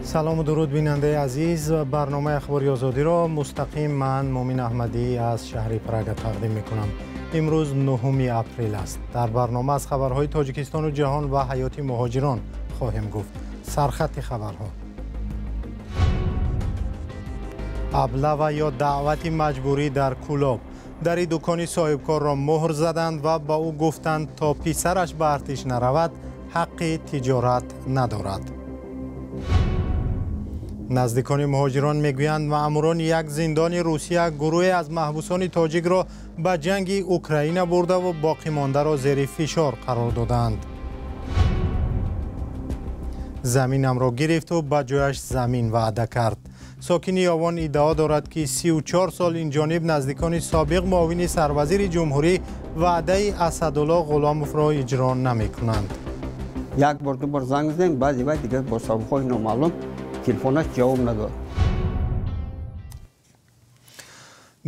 سلام و درود بیننده عزیز. برنامه اخباری آزادی را مستقیم من مومن احمدی از شهر پراگ تقدیم میکنم. امروز 9 اپریل است. در برنامه از خبرهای تاجیکستان و جهان و حیات مهاجران خواهیم گفت. سرخط خبرها: ابله یا دعوت مجبوری در کولاب. در دکان صاحبکار را مهر زدند و با او گفتند تا پسرش به ارتش نرود حق تجارت ندارد. نزدیکان مهاجران میگویند مأموران یک زندان روسیه گروه از محبوسان تاجیک را به جنگ اوکراین برده و باقی مانده را زیر فشار قرار دادند. زمینم را گرفت و به جایش زمین وعده کرد. ساکن یاوان ادعا دارد که 34 سال این جانب نزدیکان سابق معاون سروزیر جمهوری وعده اسدالله غلاموف را اجرا نمی کنند. یک بار دو بار زنگ زدیم، بعضی وقت دیگه با سابقه نامعلوم تلفنش جواب نداد.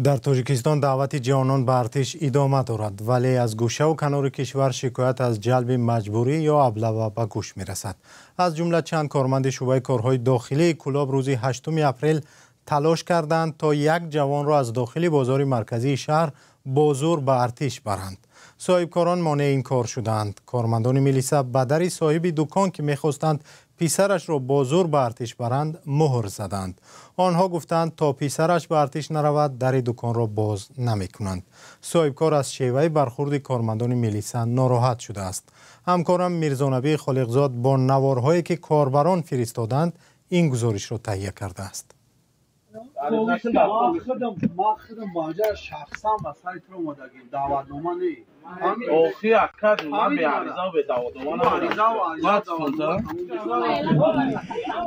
در تاجیکستان دعوت جوانان به ارتش ادامه دارد، ولی از گوشه و کنار کشور شکایت از جلب مجبوری یا ابله به گوش می رسد. از جمله چند کارمند شعبه کارهای داخلی کولاب روز 8 اپریل تلاش کردند تا یک جوان را از داخل بازار مرکزی شهر با زور به ارتش برند. صاحبکاران مانع این کار شدند. کارمندان میلیسا به در صاحب دکان که میخواستند پسرش را با زور به ارتش برند مهر زدند. آنها گفتند تا پسرش به ارتش نرود در دکان را باز نمی کنند. صاحبکار از شیوه برخورد کارمندان میلیسا ناراحت شده است. همکارم میرزانبی خالقزاد با نوارهایی که کاربران فرستادند این گزارش را تهیه کرده است. ما خودم باجه شخصا به سایت رو مدگیم دعوتنامه نی اوخی اکد من به عریضا به دعوتنامه.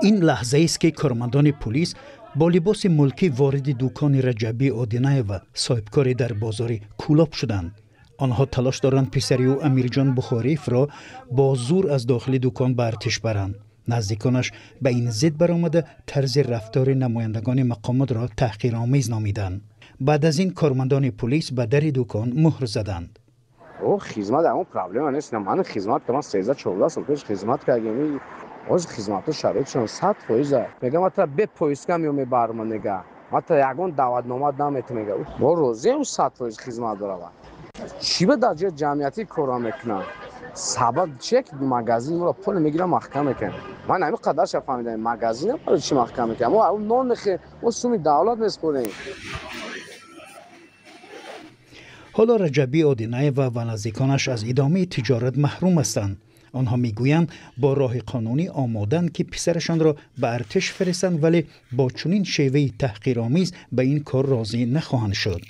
این لحظه است که کارمندان پلیس با لباس ملکی وارد دکان رجبی آدینه و صاحبکاری در بازار کولاب شدند. آنها تلاش دارند پسری او امیرجان بخاریف را با زور از داخل دکان به ارتش برند. نزدیکانش به این ضد برآمده طرز رفتار نمایندگان مقامات را تحقیرآمیز نامیدند. بعد از این کارمندان پلیس به در دکان مهر زدند. او خدمت همون پرابلم نیست. من خدمت کردم 13-14 سال پیش خدمت کردم. از خدمت شرایطشون 100% میگم مثلا به پلیس کم یا میبرم نگه مثلا یگان دعوتنامه نمیت میگه با روزی اون 100% خدمت داره. چی به درجه جمعیتی کار میکنن؟ سبب چک مغازین رو پول میگیرم محکم میکنه. من همین قدرش فهمیدم مغازین رو چی محکم میکنه. ما اون نون نخه و سومی دولت میسپریم. حالا رجبی آدینه و نزدیکانش از ادامه تجارت محروم هستند. آنها میگویند با راه قانونی آمادند که پسرشان را به ارتش فرستند، ولی با چنین شیوه تحقیرآمیز به این کار راضی نخواهند شد.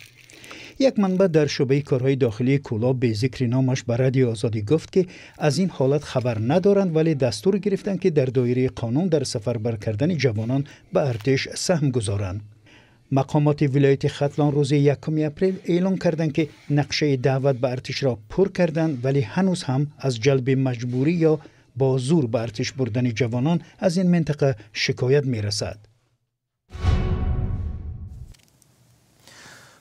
یک منبع در شعبه کارهای داخلی کولاب به ذکر نامش به رادیو آزادی گفت که از این حالت خبر ندارند، ولی دستور گرفتند که در دایره قانون در سفربر کردن جوانان به ارتش سهم گذارند. مقامات ولایت ختلان روز 1 اپریل اعلام کردند که نقشه دعوت به ارتش را پر کردند، ولی هنوز هم از جلب مجبوری یا با زور به ارتش بردن جوانان از این منطقه شکایت می رسد.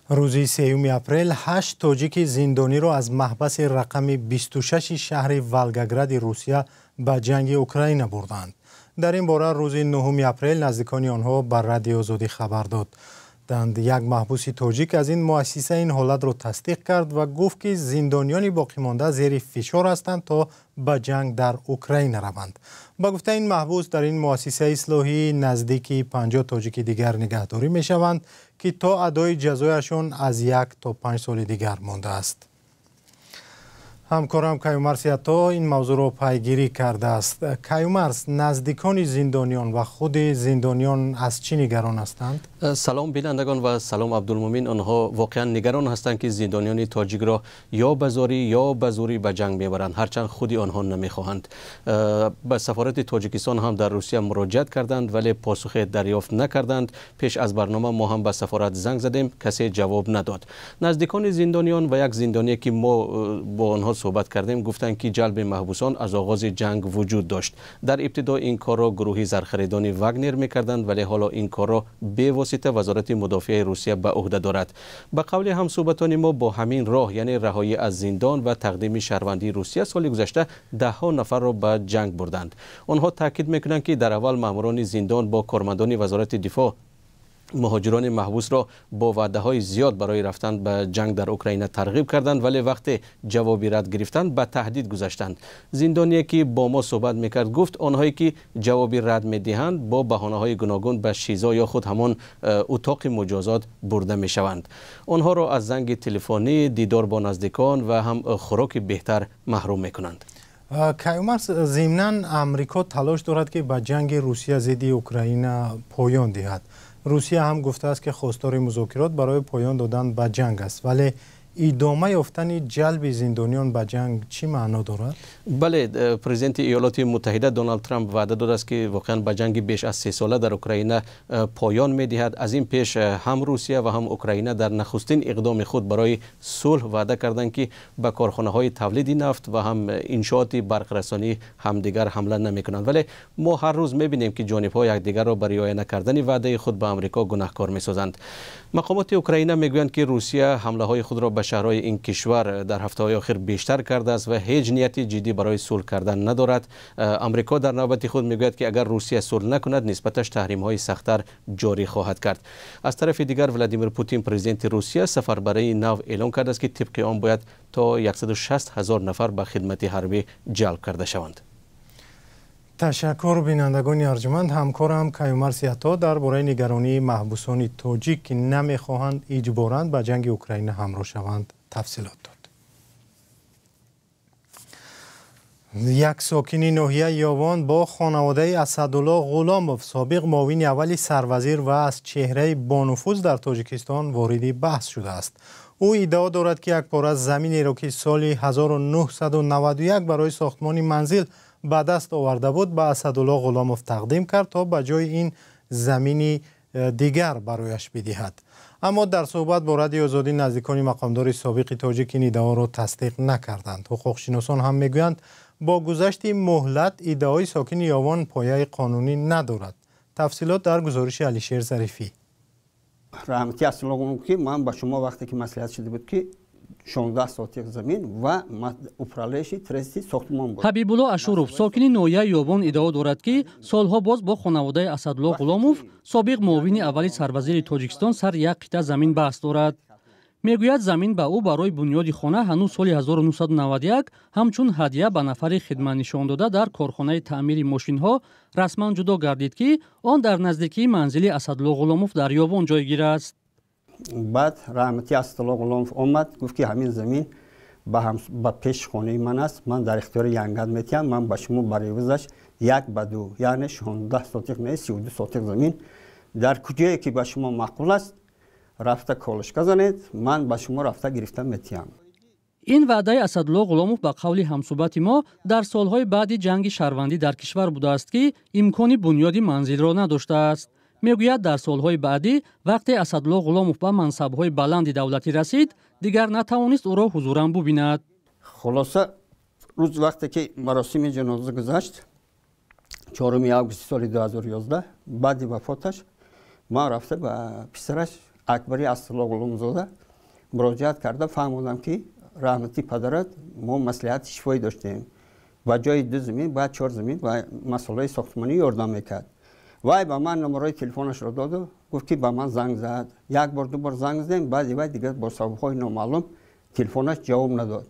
روز 3 اپریل 8 تاجیک زندانی را از محبس رقم 26 شهر ولگاگراد روسیه به جنگ اوکراین بردند. در این باره روز 9 اپریل نزدیکان آنها بر رادیو آزادی خبر داد. یک محبوس تاجیک از این مؤسسه این حالت را تصدیق کرد و گفت که زندانیان باقی مانده زیر فشار هستند تا به جنگ در اوکراین روند. با گفته این محبوس در این مؤسسه اصلاحی نزدیک 50 تاجیک دیگر نگهداری می شوند که تا ادای جزایشان از 1 تا 5 سال دیگر مانده است. همکارم کیومرث عطا این موضوع را پیگیری کرده است. کیومرث، نزدیکان زندانیان و خود زندانیان از چی نگران هستند؟ سلام بینندگان و سلام عبدالمومن. آنها واقعا نگران هستند که زندانیان تاجیک را یا به زاری یا به زوری به جنگ میبرند، هرچند خودی آنها نمیخواهند. به سفارت تاجیکستان هم در روسیه مراجعت کردند ولی پاسخ دریافت نکردند. پیش از برنامه ما هم به سفارت زنگ زدیم، کسی جواب نداد. نزدیکان زندانیان و یک زندانی که ما با آنها صحبت کردیم گفتند که جلب محبوسان از آغاز جنگ وجود داشت. در ابتدا این کار را گروهی زرخریدان واگنر میکردند ولی حالا این کار را به واسطه وزارت مدافع روسیه به عهده دارد. به قول همصحبتان ما با همین راه یعنی رهایی از زندان و تقدیم شهروندی روسیه سال گذشته ده ها نفر را به جنگ بردند. آنها تاکید میکنند که در اول ماموران زندان با کارمندان وزارت دفاع مهاجران محبوس را با وعده های زیاد برای رفتن به جنگ در اوکراین ترغیب کردند ولی وقتی جوابی رد گرفتند به تهدید گذاشتند. زندانی که با ما صحبت میکرد گفت آنهایی که جوابی رد میدهند با بهانه های گوناگون به شیزا یا خود همان اتاق مجازات برده میشوند. آنها را از زنگ تلفنی، دیدار با نزدیکان و هم خوراک بهتر محروم میکنند. کیومرث، ضمناً امریکا تلاش دارد که به جنگ روسیه ضد اوکراین پایان دهد. روسیه هم گفته است که خواستار مذاکرات برای پایان دادن به جنگ است، ولی ادامه یافتن جلب زندانیان به جنگ چی معنا دارد؟ بله، پرزیدنت ایالات متحده دونالد ترامپ وعده داده است که واقعا به جنگ بیش از 3 ساله در اوکراین پایان می‌دهد. از این پیش هم روسیه و هم اوکراین در نخستین اقدام خود برای صلح وعده کردند که به کارخانه‌های تولید نفت و هم انشاءات برق‌رسانی همدیگر حمله نمی‌کنند، ولی ما هر روز می‌بینیم که جانب‌ها یکدیگر را برای رعایت نکردن وعده خود به آمریکا گناهکار می‌سازند. مقامات اوکراین میگویند که روسیه حمله‌های خود را به شهرهای این کشور در هفته‌های اخیر بیشتر کرده است و هیچ نیتی جدی برای صلح کردن ندارد. آمریکا در نوبت خود میگوید که اگر روسیه صلح نکند نسبتش تحریم‌های سخت‌تر جاری خواهد کرد. از طرف دیگر ولادیمیر پوتین پرزیدنت روسیه سفربری نو اعلام کرده است که طبق آن باید تا 160,000 نفر به خدمت حربی جلب کرده شوند. تشکر بینندگان ارجمند. همکارم کیومرث عطا درباره نگرانی محبوسان تاجیک که نمیخواهند اجباراً به جنگ اوکراین همراه شوند تفصیلات داد. یک ساکن ناحیه یاوان با خانواده اسدالله غلاموف سابق معاون اول سروزیر و از چهره بانفوذ در تاجیکستان وارد بحث شده است. او ادعا دارد که یک پاره زمینی را که سال 1991 برای ساختمان منزل به دست آورده بود به اسدالله غلاموف تقدیم کرد تا به جای این زمینی دیگر برایش بدهد. اما در صحبت با رادیو آزادی نزدیکان مقامدار سابق تاجیک این ادعا را تصدیق نکردند. حقوقشناسان هم میگویند با گذشت مهلت ادعای ساکن یاوان پایه قانونی ندارد. تفصیلات در گزارش علیشیر ظریفی. رحمتی اسدالله غلاموف که من با شما وقتی که مصلحت شده بود که 16 سوتیق زمین و управляющий трести ساختمان بود. حبیبالله اشورов ساکنی ناحیه یابان ادعا دارد که سالها باز با خانواده اسدالله غلاموف سابق معاون اولی سروزیر تاجیکستان سر یک قطعه زمین بحث دارد. میگوید زمین به او برای بنیاد خانه هنوز سال 1991 همچون هدیه به نفر خدمت نشان داده در کارخانه تعمیر ماشین ها رسما جدا گردید که آن در نزدیکی منزل اسدالله غلاموف در یابان جایگیر است. بعد رحمتی اسدالله غلاموف آمد گفت که همین زمین با پیش خانه من است، من در اختیار ینگد میتیم، من با شما برای وزش 1:2 یعنی 16 سوتیق نه 32 سوتیق زمین در کجایی که با شما معقول است رفته کالشکا زنید، من با شما رفته گرفتم میتیم. این وعده اسدالله غلاموف به قول همصحبت ما در سالهای بعد جنگ شهروندی در کشور بوده است که امکانی بنیادی منزل را نداشته است. میگوید در سالهای بعدی وقتی اسدالله غلاموف به منصب‌های بلند دولتی رسید دیگر نتوانست او را حضوراً ببیند. خلاصه روز وقتی که مراسم جنازه گذشت 4 آگوست سال 2011 بعد وفاتش ما رفته به پسرش اکبری اسدالله غلامزاده مراجعت کرده فهمیدم که رحمتی پدرت ما مصلحت شفایی داشتیم و جای 2 زمین بعد 4 زمین و مسئله ساختمانی یاردم میکرد. وای با من نمره تلفنش را داد و گفت که با من زنگ زد. 1 بار 2 بار زنگ زدیم بعد دیگه با سابقه‌های نامعلوم تلفنش جواب نداد.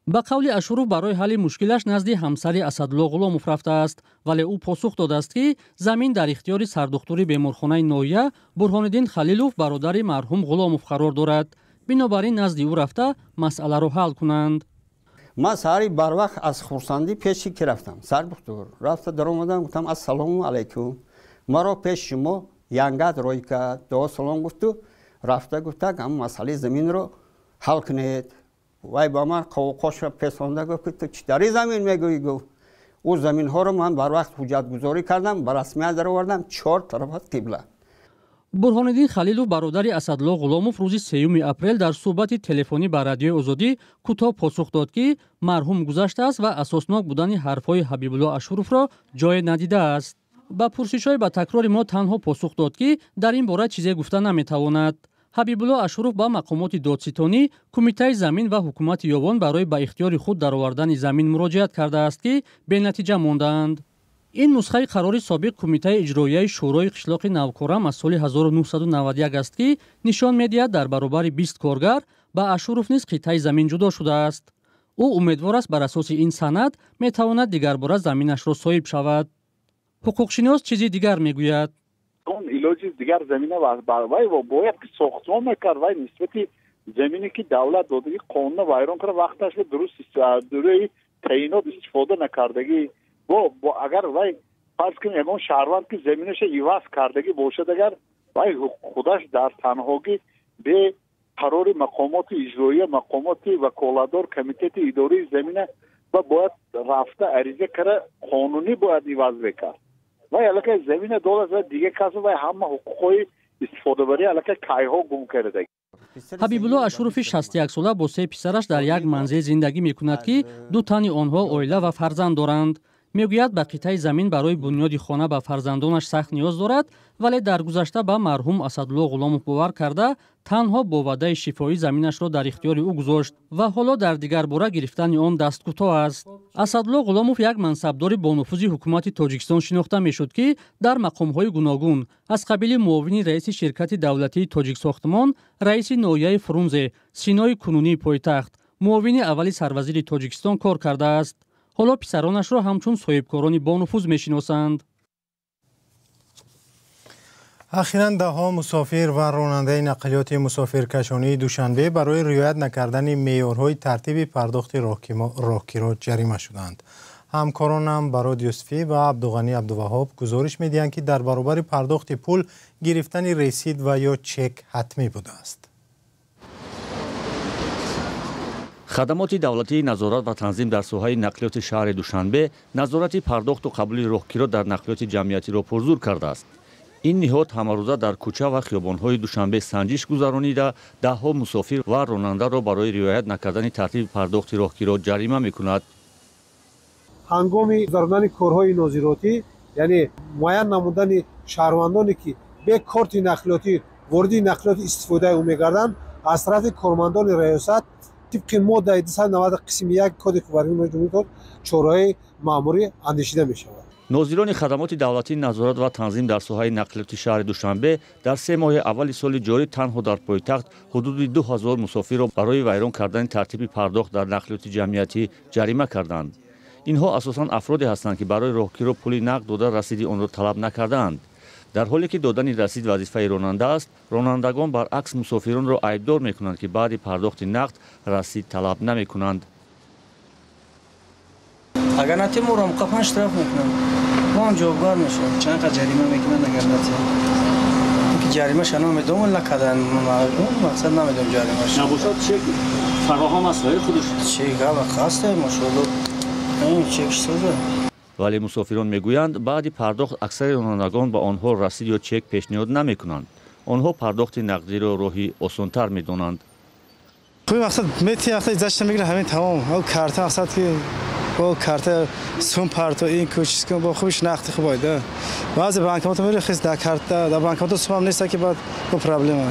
به قول اشورov برای حل مشکلش نزد همسر اسدالله غلاموف رفته است ولی او پاسخ داده است که زمین در اختیار سردختور بیمارخانه ناحیه برهانالدین خلیلوف برادر مرحوم غلاموف قرار دارد. بنابراین نزد او رفته مسئله را حل کنند. ما ساری بر وقت از خورسندی پیشی که رفتم سردختور رفته در اومدم گفتم السلام علیکم مرا پیش شما ینگد روی کرد دو سلام گفت و رفته گفت هم مسئله زمین رو حل کنید. وای با من قوقاش را پسانده گفت تو چی داری زمین میگویی؟ گفت او زمین ها رو من بر وقت حجت گذاری کردم بر رسمیت در آوردم 4 طرف قبله. бурҳониддин халилов бародари асадулло ғуломов рӯзи 3 апрел дар суҳбати телефонӣ ба радиои озодӣ кӯтоҳ посух дод ки марҳум гузаштааст ва асоснок будани ҳарфҳои ҳабибулло ашуровро ҷое надидааст. ба пурсишҳои ба такрори мо танҳо посух дод ки дар ин бора чизе гуфта наметавонад. ҳабибулло ашуров ба мақомоти додситонӣ, кумитаи замин ва ҳукумати ёбон барои ба ихтиёри худ даровардани замин муроҷиат кардааст ки бенатиҷа мондаанд. ин нусхаи қарори собиқ кумитаи иҷроияи шӯрои қишлоқи Навкорам аз соли 1991 аст ки нишон медиҳад дар баробари 20 коргар ба Ашуров низ қитъаи замин ҷудо шудааст. ӯ умедвор аст бар асоси ин санад метавонад дигарбора заминашро соҳиб шавад. ҳуқуқшинос чизи дигар мегӯяд. он илоҷи дигар замина вай бояд ки сохтмон мекард вай нисбати замине ки давлат додаги қонуна вайрон карда вақташ дуруст дураи таъинот истифода накардагӣ агар вай фарз кунем ягон шаҳрванд ки заминаша иваз кардагӣ бошад агар вай худаш дар танҳогӣ бе қарори мақомоти иҷроия мақомоти ваколатдор комитети идории замина ва бояд рафта ариза кара қонунӣ бояд иваз мекард. вай аллакай замина додад ва дигар кас вай ҳама ҳуқуқҳои истифодабарӣ аллакай кайҳо гум карда. ҳабибулло ашурови 61 сола бо 3 писараш дар як манзил зиндагӣ мекунад ки ду тани онҳо оила ва фарзанд доранд. мегӯяд ба қитъаи замин барои бунёди хона ба фарзандонаш сахт ниёз дорад, вале дар гузашта ба марҳум Асадулло Ғуломов бовар карда танҳо бо ваъдаи шифоӣ заминашро дар ихтиёри ӯ гузошт ва ҳоло дар дигарбора гирифтани он дасткӯтоҳ аст. Асадулло Ғуломов як мансабдори бонуфузи ҳукумати Тоҷикистон шинохта мешуд ки дар мақомҳои гуногун аз қабили муовини раиси ширкати давлатии Тоҷиксохтмон, раиси ноҳияи Фрунзе, синои кунунии пойтахт, муовини аввали сарвазири Тоҷикистон кор кардааст. ҳоло писаронашро ҳамчун соҳибкорони бонуфуз мешиносанд. ахиран даҳо мусофир ва ронандаи нақлиёти мусофиркашонии Душанбе барои риоят накардани меъёрҳои тартиби пардохти роҳгирот ҷарима шуданд. ҳамкоронам Барод Юсуфӣ ва Абдуғанӣ Абдуваҳоб гузориш медиҳанд ки дар баробари пардохти пул гирифтани ресид ва ё чек ҳатмӣ будааст. хадамоти давлатии назорат ва танзим дар соҳаи нақлиёти шаҳри Душанбе назорати пардохту қабули роҳгирот дар нақлиёти ҷамъиятиро пурзур кардааст. ин ниҳод ҳамарӯза дар кӯча ва хиёбонҳои Душанбе санҷиш гузаронида даҳҳо мусофир ва ронандаро барои риоят накардани тартиби пардохти роҳгирот ҷарима мекунад. ҳангоми гузаронидани корҳои нозиротӣ, яъне муайян намудани шаҳрвандоне ки бе корти нақлиётӣ вориди нақлиёти истифодаи ӯ мегарданд, аз тарафи кормандони раёсат тибқи моддаи 290 қисми 1 кодекси варгии ҷумҳурӣ чораҳои маъмурӣ андешида мешавад. нозирони хадамоти давлатии назорат ва танзим дар соҳаи нақлиёти шаҳри Душанбе дар 3 моҳи аввали соли ҷорӣ танҳо дар пойтахт ҳудуди 2000 мусофирро барои вайрон кардани тартиби пардохт дар нақлиёти ҷамъиятӣ ҷарима карданд. инҳо асосан афроде ҳастанд ки барои роҳгирот пули нақд дода расиди онро талаб накардаанд. дар ҳоле ки додани расид вазифаи ронанда аст, ронандагон баръакс мусофиронро айбдор мекунанд ки баъди пардохти нақд расид талаб намекунанд. агар нати моро муқафан штраф мекунанд, мо ҳам ҷавобгар мешавем. чанд қадр ҷарима мекунанд агар нати? ки ҷаримаша намедонам накардан, мақсад намедонам ҷаримаша. набошад чек фароҳам аст ва худаш чек ава хаста машоалло. ин чек соза. вале мусофирон мегӯянд баъди пардохт аксари ронандагон ба онҳо расид ё чек пешниҳод намекунанд. онҳо пардохти нақдиро роҳи осонтар медонанд. хуби мақсад мети вақта изашта мегира ҳамин тамом ҳав карта мақсад ки бо карта сум парто ин кӯчискон бо хубиш нақди хуб ойда баъзе банкомат мери хис да карта да банкомат сумам неста ки баъд бо проблема.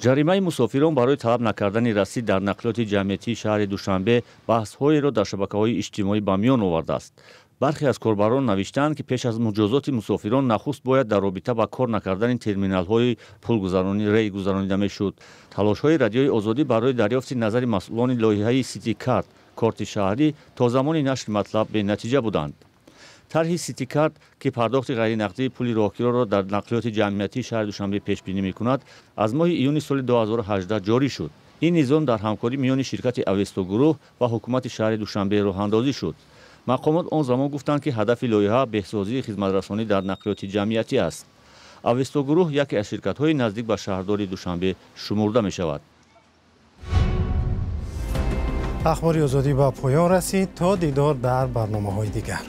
ҷаримаи мусофирон барои талаб накардани расид дар нақлиёти ҷамъиятии шаҳри Душанбе баҳсҳоеро дар шабакаҳои иҷтимоӣ ба миён овардааст. бархе аз корбарон навиштаанд ки пеш аз муҷозоти мусофирон нахуст бояд дар робита ба кор накардани терминалҳои пулгузаронӣ рей гузаронида мешуд. талошҳои радиои озодӣ барои дарёфти назари масъулони лоиҳаи Сити карт корти шаҳрӣ то замони нашри матлаб бенатиҷа буданд. тарҳи Сити карт ки пардохти ғайринақдии пули роҳгиротро дар нақлиёти ҷамъиятии шаҳри Душанбе пешбинӣ мекунад, аз моҳи июни соли 2018 ҷорӣ шуд. ин низом дар ҳамкорӣ миёни ширкати Авесто гурӯҳ ва ҳукумати шаҳри Душанбе роҳандозӣ шуд. мақомот он замон гуфтанд ки ҳадафи лоиҳа беҳсозии хизматрасонӣ дар нақлиёти ҷамъиятӣ аст. Авесто гурӯҳ яке аз ширкатҳои наздик ба шаҳрдори Душанбе шумурда мешавад. ахбори озодӣ ба поён расид. то дидор дар барномаҳои дигар.